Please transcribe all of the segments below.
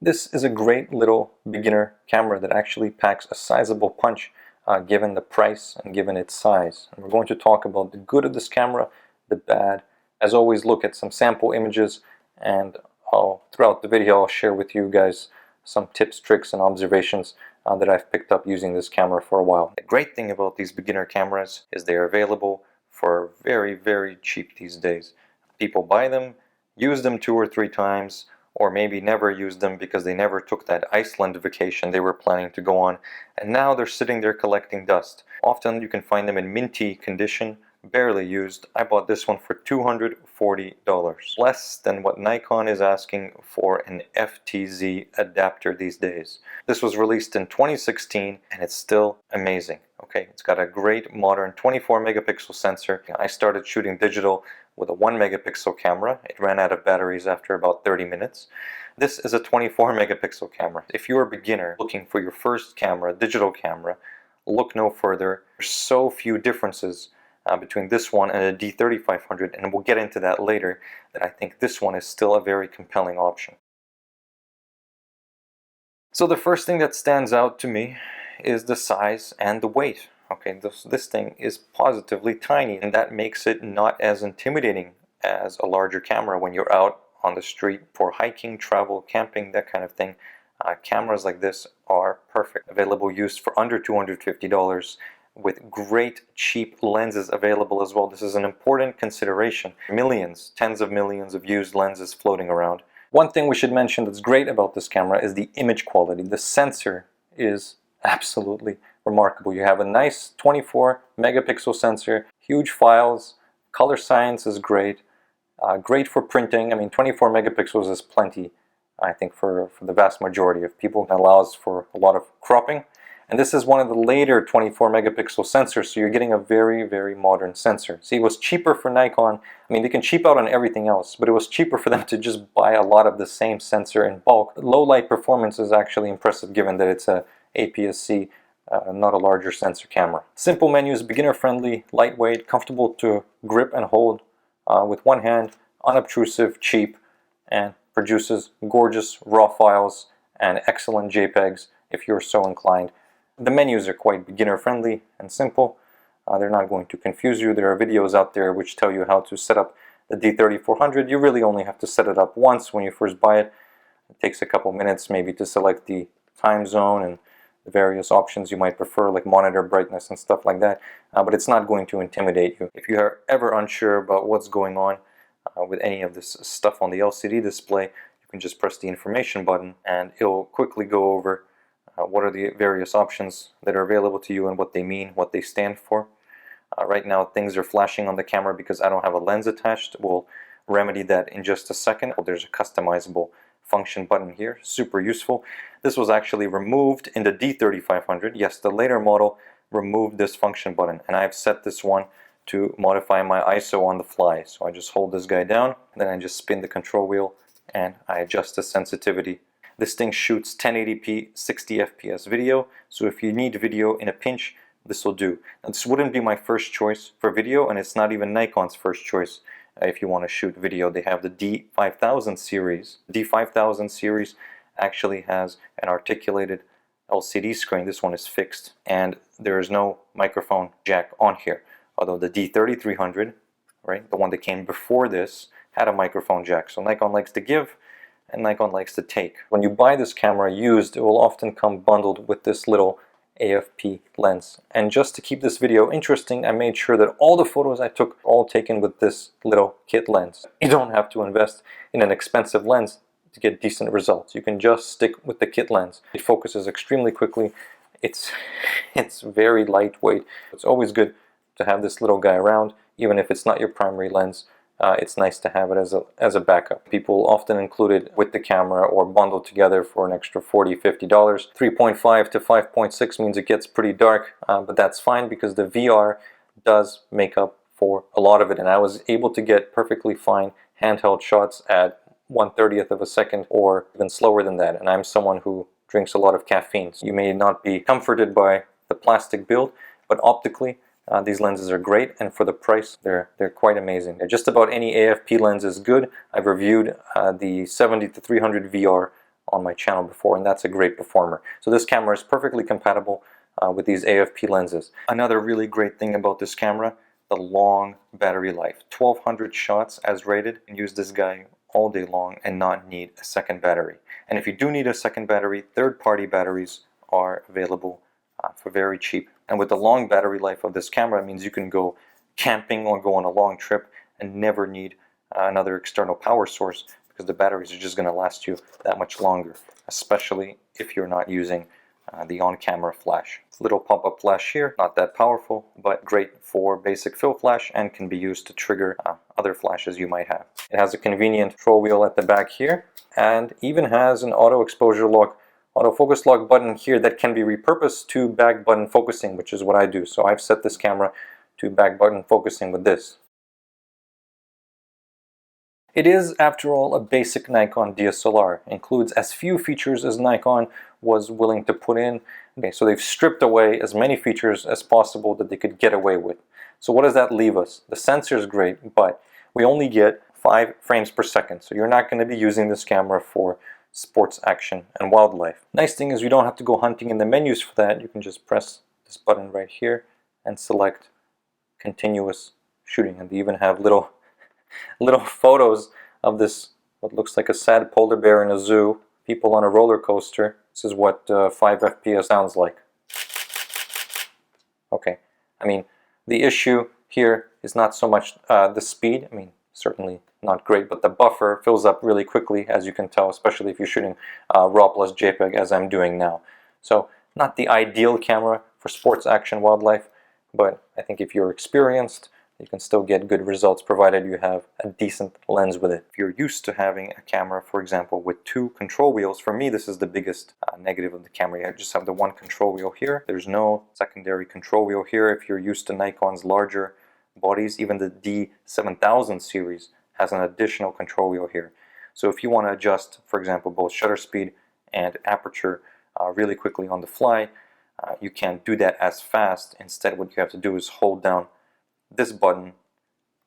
This is a great little beginner camera that actually packs a sizable punch given the price and given its size. And we're going to talk about the good of this camera, the bad. As always, look at some sample images, and throughout the video I'll share with you guys some tips, tricks, and observations that I've picked up using this camera for a while. The great thing about these beginner cameras is they're available for very, very cheap these days. People buy them, use them 2 or 3 times, or maybe never used them because they never took that Iceland vacation they were planning to go on, and now they're sitting there collecting dust. Often you can find them in minty condition, barely used. I bought this one for $240, less than what Nikon is asking for an FTZ adapter these days. This was released in 2016 and it's still amazing. Okay, it's got a great modern 24 megapixel sensor. I started shooting digital with a 1 megapixel camera. It ran out of batteries after about 30 minutes. This is a 24 megapixel camera. If you're a beginner looking for your first camera, digital camera, look no further. There's so few differences between this one and a D3500, and we'll get into that later, that I think this one is still a very compelling option. So the first thing that stands out to me is the size and the weight. Okay, this thing is positively tiny, and that makes it not as intimidating as a larger camera when you're out on the street for hiking, travel, camping, that kind of thing. Cameras like this are perfect. Available used for under $250 with great cheap lenses available as well. This is an important consideration. Millions, tens of millions of used lenses floating around. One thing we should mention that's great about this camera is the image quality. The sensor is absolutely remarkable. You have a nice 24 megapixel sensor, huge files, color science is great, great for printing. I mean, 24 megapixels is plenty, I think, for the vast majority of people. It allows for a lot of cropping. And this is one of the later 24 megapixel sensors, so you're getting a very, very modern sensor. See, it was cheaper for Nikon. I mean, they can cheap out on everything else, but it was cheaper for them to just buy a lot of the same sensor in bulk. Low light performance is actually impressive given that it's a APS-C, not a larger sensor camera. Simple menus, beginner friendly, lightweight, comfortable to grip and hold with one hand, unobtrusive, cheap, and produces gorgeous raw files and excellent JPEGs if you're so inclined. The menus are quite beginner friendly and simple. They're not going to confuse you. There are videos out there which tell you how to set up the D3400. You really only have to set it up once when you first buy it. It takes a couple minutes maybe to select the time zone and the various options you might prefer, like monitor brightness and stuff like that. But it's not going to intimidate you. If you are ever unsure about what's going on with any of this stuff on the LCD display, you can just press the information button and it'll quickly go over what are the various options that are available to you and what they mean, what they stand for. Right now things are flashing on the camera because I don't have a lens attached. We'll remedy that in just a second. There's a customizable function button here, super useful. This was actually removed in the D3500. Yes, the later model removed this function button, and I've set this one to modify my ISO on the fly. So I just hold this guy down, and then I just spin the control wheel and I adjust the sensitivity. This thing shoots 1080p 60 FPS video, so if you need video in a pinch, this will do. Now, this wouldn't be my first choice for video, and it's not even Nikon's first choice if you want to shoot video. They have the D5000 series. The D5000 series actually has an articulated LCD screen. This one is fixed, and there is no microphone jack on here. Although the D3300, right, the one that came before this, had a microphone jack. So Nikon likes to give, and Nikon likes to take. When you buy this camera used, it will often come bundled with this little AFP lens. And just to keep this video interesting, I made sure that all the photos I took were all taken with this little kit lens. You don't have to invest in an expensive lens to get decent results. You can just stick with the kit lens. It focuses extremely quickly. It's very lightweight. It's always good to have this little guy around, even if it's not your primary lens. It's nice to have it as a backup. People often include it with the camera or bundled together for an extra $40, $50. 3.5 to 5.6 means it gets pretty dark, but that's fine because the VR does make up for a lot of it, and I was able to get perfectly fine handheld shots at 1/30th of a second or even slower than that, and I'm someone who drinks a lot of caffeine. So you may not be comforted by the plastic build, but optically these lenses are great, and for the price they're quite amazing. Just about any AFP lens is good. I've reviewed the 70-300 VR on my channel before, and that's a great performer. So this camera is perfectly compatible with these AFP lenses. Another really great thing about this camera, the long battery life. 1200 shots as rated, and use this guy all day long and not need a second battery. And if you do need a second battery, third-party batteries are available for very cheap. And with the long battery life of this camera, it means you can go camping or go on a long trip and never need another external power source, because the batteries are just going to last you that much longer, especially if you're not using the on-camera flash. Little pump-up flash here, not that powerful, but great for basic fill flash and can be used to trigger other flashes you might have. It has a convenient control wheel at the back here, and even has an auto exposure lock, autofocus lock button here that can be repurposed to back button focusing, which is what I do. So I've set this camera to back button focusing with this. It is, after all, a basic Nikon DSLR. It includes as few features as Nikon was willing to put in. Okay, so they've stripped away as many features as possible that they could get away with. So what does that leave us? The sensor is great, but we only get 5 frames per second. So you're not going to be using this camera for sports action and wildlife. Nice thing is you don't have to go hunting in the menus for that. You can just press this button right here and select continuous shooting. And they even have little photos of this, what looks like a sad polar bear in a zoo, people on a roller coaster. This is what 5 FPS sounds like. Okay, I mean, the issue here is not so much the speed. I mean, certainly not great, but the buffer fills up really quickly, as you can tell, especially if you're shooting RAW plus JPEG, as I'm doing now. So not the ideal camera for sports action wildlife, but I think if you're experienced, you can still get good results provided you have a decent lens with it. If you're used to having a camera, for example, with 2 control wheels, for me this is the biggest negative of the camera. You just have the 1 control wheel here. There's no secondary control wheel here. If you're used to Nikon's larger bodies, even the D7000 series has an additional control wheel here. So if you want to adjust, for example, both shutter speed and aperture really quickly on the fly, you can't do that as fast. Instead, what you have to do is hold down this button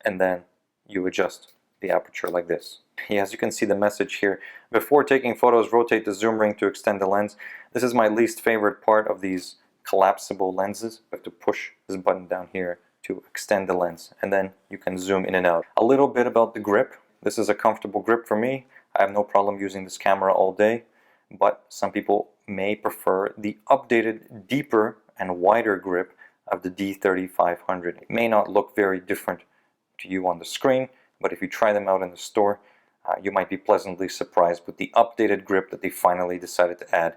and then you adjust the aperture like this. As you can see the message here, before taking photos, rotate the zoom ring to extend the lens. This is my least favorite part of these collapsible lenses. You have to push this button down here to extend the lens, and then you can zoom in and out. A little bit about the grip. This is a comfortable grip for me. I have no problem using this camera all day, but some people may prefer the updated, deeper and wider grip of the D3500. It may not look very different to you on the screen, but if you try them out in the store, you might be pleasantly surprised with the updated grip that they finally decided to add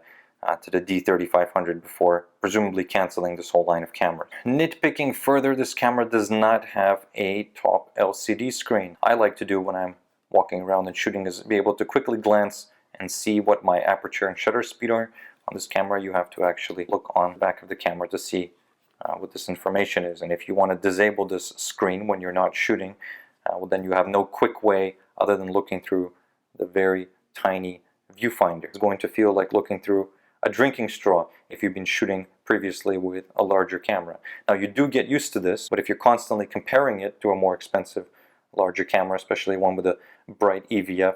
to the D3500 before presumably canceling this whole line of cameras. Nitpicking further, this camera does not have a top LCD screen. I like to do when I'm walking around and shooting is be able to quickly glance and see what my aperture and shutter speed are. On this camera you have to actually look on the back of the camera to see what this information is, and if you want to disable this screen when you're not shooting, well, then you have no quick way other than looking through the very tiny viewfinder. It's going to feel like looking through a drinking straw if you've been shooting previously with a larger camera. Now you do get used to this, but if you're constantly comparing it to a more expensive larger camera, especially one with a bright EVF,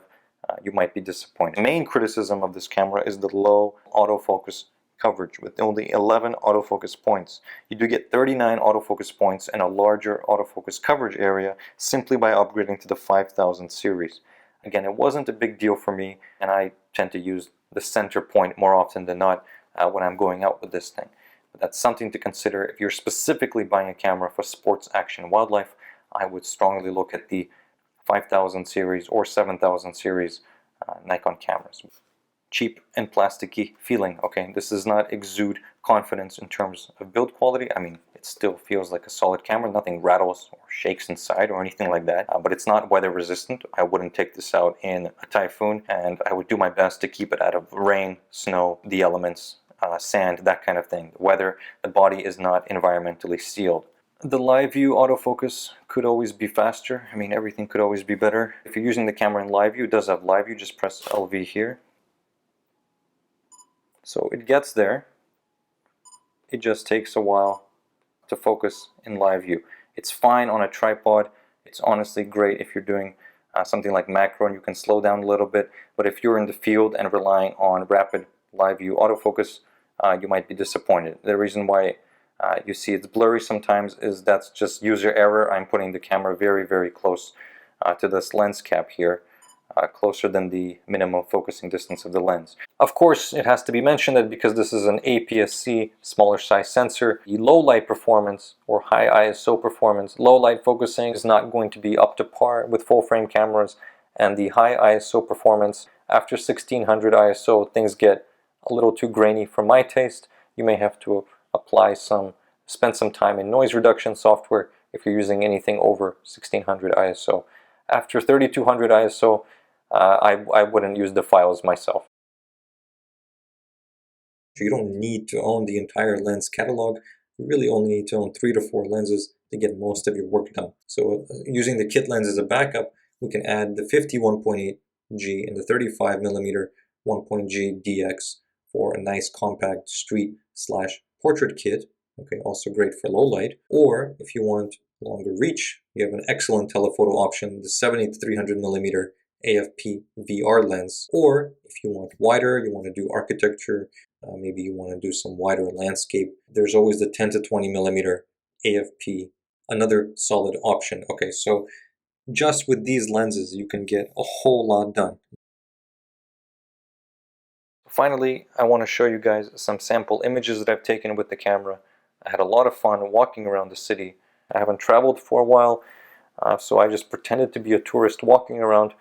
you might be disappointed. The main criticism of this camera is the low autofocus coverage with only 11 autofocus points. You do get 39 autofocus points and a larger autofocus coverage area simply by upgrading to the 5000 series. Again, it wasn't a big deal for me, and I tend to use the center point more often than not when I'm going out with this thing. But that's something to consider. If you're specifically buying a camera for sports action wildlife, I would strongly look at the 5000 series or 7000 series Nikon cameras. Cheap and plasticky feeling. Okay, this does not exude confidence in terms of build quality. I mean, it still feels like a solid camera. Nothing rattles or shakes inside or anything like that. But it's not weather resistant. I wouldn't take this out in a typhoon, and I would do my best to keep it out of rain, snow, the elements, sand, that kind of thing. The weather, the body is not environmentally sealed. The live view autofocus could always be faster. I mean, everything could always be better. If you're using the camera in live view, it does have live view. Just press LV here. So it gets there. It just takes a while to focus in live view. It's fine on a tripod. It's honestly great if you're doing something like macro, and you can slow down a little bit. But if you're in the field and relying on rapid live view autofocus, you might be disappointed. The reason why you see it's blurry sometimes is that's just user error. I'm putting the camera very, very close to this lens cap here, closer than the minimum focusing distance of the lens. Of course, it has to be mentioned that because this is an APS-C smaller size sensor, the low light performance or high ISO performance, low light focusing is not going to be up to par with full frame cameras, and the high ISO performance after 1600 ISO, things get a little too grainy for my taste. You may have to spend some time in noise reduction software if you're using anything over 1600 ISO. After 3200 ISO, I wouldn't use the files myself. You don't need to own the entire lens catalog. You really only need to own 3 to 4 lenses to get most of your work done. So using the kit lens as a backup, we can add the 50-1.8G and the 35mm 1.G DX for a nice compact street / portrait kit. Okay, also great for low light. Or if you want longer reach, you have an excellent telephoto option, the 70-300mm AFP VR lens. Or if you want wider, you want to do architecture, maybe you want to do some wider landscape, there's always the 10-20mm AFP, another solid option. Okay, so just with these lenses, you can get a whole lot done. Finally, I want to show you guys some sample images that I've taken with the camera. I had a lot of fun walking around the city. I haven't traveled for a while, so I just pretended to be a tourist walking around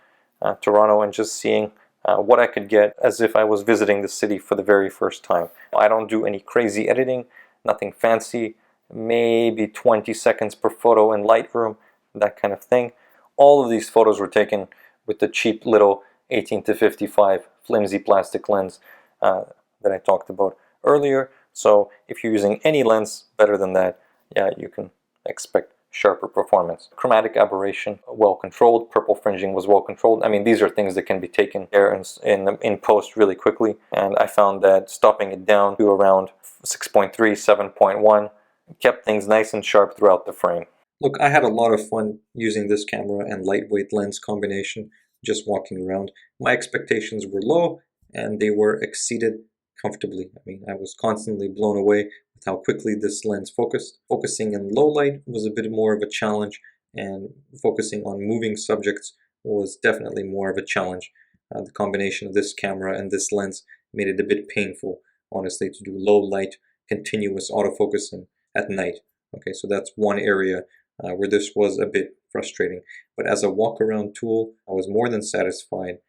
Toronto and just seeing what I could get as if I was visiting the city for the very first time. I don't do any crazy editing, nothing fancy, maybe 20 seconds per photo in Lightroom, that kind of thing. All of these photos were taken with the cheap little 18-55 flimsy plastic lens that I talked about earlier. So if you're using any lens better than that, yeah, you can expect sharper performance. Chromatic aberration, well controlled. Purple fringing was well controlled. I mean, these are things that can be taken there in post really quickly. And I found that stopping it down to around 6.3, 7.1 kept things nice and sharp throughout the frame. Look, I had a lot of fun using this camera and lightweight lens combination, just walking around. My expectations were low and they were exceeded comfortably. I mean, I was constantly blown away with how quickly this lens focused. Focusing in low light was a bit more of a challenge, and focusing on moving subjects was definitely more of a challenge. The combination of this camera and this lens made it a bit painful, honestly, to do low light, continuous autofocusing at night. Okay, so that's one area where this was a bit frustrating. But as a walk-around tool, I was more than satisfied.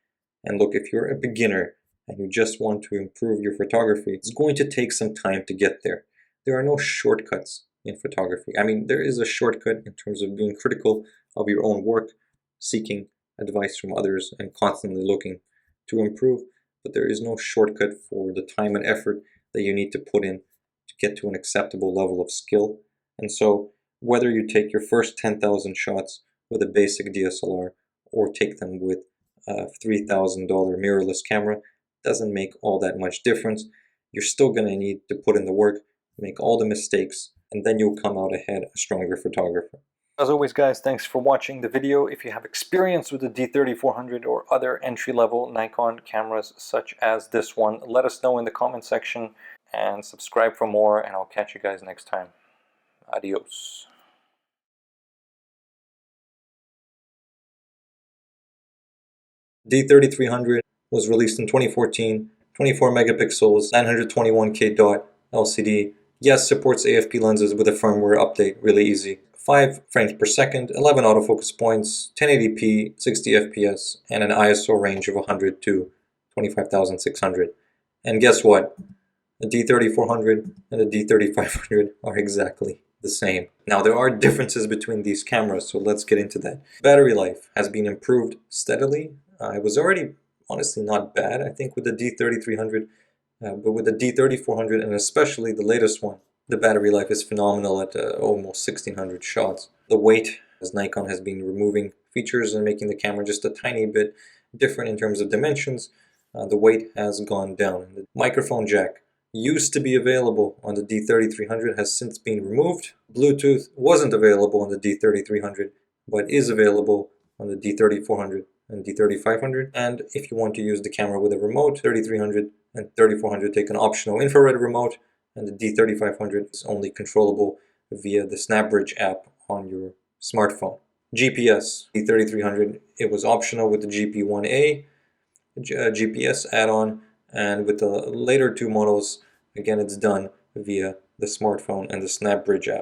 And look, if you're a beginner and you just want to improve your photography, it's going to take some time to get there. There are no shortcuts in photography. I mean, there is a shortcut in terms of being critical of your own work, seeking advice from others, and constantly looking to improve. But there is no shortcut for the time and effort that you need to put in to get to an acceptable level of skill. And so, whether you take your first 10,000 shots with a basic DSLR or take them with a $3,000 mirrorless camera, doesn't make all that much difference. You're still going to need to put in the work, make all the mistakes, and then you'll come out ahead a stronger photographer. As always, guys, thanks for watching the video. If you have experience with the D3400 or other entry-level Nikon cameras such as this one, let us know in the comment section and subscribe for more, and I'll catch you guys next time. Adios. D3300 was released in 2014, 24 megapixels, 921K dot LCD. Yes, supports AFP lenses with a firmware update, really easy. 5 frames per second, 11 autofocus points, 1080p, 60 FPS, and an ISO range of 100 to 25,600. And guess what? The D3400 and the D3500 are exactly the same. Now, there are differences between these cameras, so let's get into that. Battery life has been improved steadily. It was already honestly not bad, I think, with the D3300, but with the D3400 and especially the latest one, the battery life is phenomenal at almost 1600 shots. The weight, as Nikon has been removing features and making the camera just a tiny bit different in terms of dimensions, the weight has gone down. The microphone jack used to be available on the D3300, has since been removed. Bluetooth wasn't available on the D3300, but is available on the D3400 and D3500. And if you want to use the camera with a remote, 3300 and 3400 take an optional infrared remote, and the D3500 is only controllable via the SnapBridge app on your smartphone. GPS, D3300, it was optional with the GP1A GPS add-on, and with the later two models, again, it's done via the smartphone and the SnapBridge app.